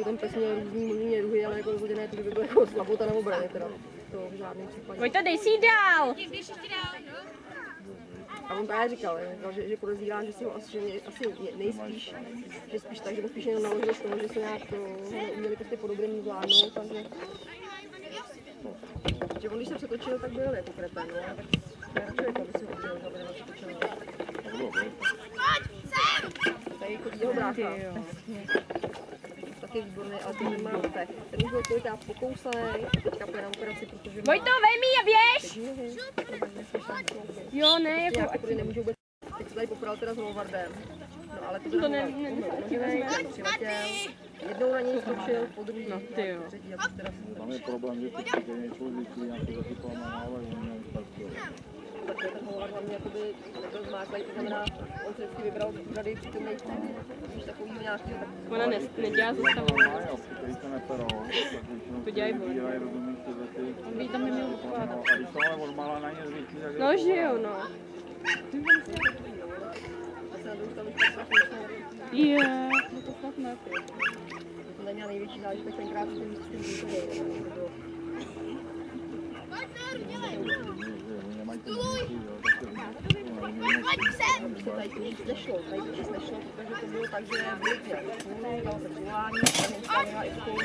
Ten pes měl různý možný druhy, ale jako rozhodně ne, to by bylo jako slabota na obraně teda. To v žádném případě. Vojto, dej si dál! A on právě říkal, že podezírá, že si ho asi nejspíš, že spíš tak, že mu spíš jenom naložil z toho, že se nějak to neuměli prostě po dobrým zvládnout, takže... No. Že on když se přetočil, tak byl jako kreten, no, tak já člověk, aby si ho udělal, aby nebyl přetočil. Tady chodí jeho brácha. Taky výborný, ale ten nemá pech. Ten už byl kolikrát pokousaný, teďka půjde na operaci, protože má... Vojto, vejmi a běž! Jo, ne, jako... Nějak tady nemůžu vůbec... Teď se tady popral teda s Howardem. No ale to nevadí. Jednou na něj skočil, po druhý, no, ty jo. Třetí a teda... Tam je problém, že ty přijde něčou zvyklý, nějaký zasypal na nále, že mě nestartuje. Takhle ten Howard hlavně jakoby nebyl zmáklej, to znamená, on se vždycky vybral z řady přítomných týmů, když takový nějaký... Ona nedělá zastavu. Který se neperou, to dělají bolí. Rozumíš tyhle ty... By tam neměl ukládat. A když to ale odmála na ně zvyklý, tak... No, že jo, no. Je, no to fakt ne. To neměla největší zážitek tenkrát s tím Tady to nic nešlo, protože to bylo tak, že byl dal se přivolání, a měla i spolu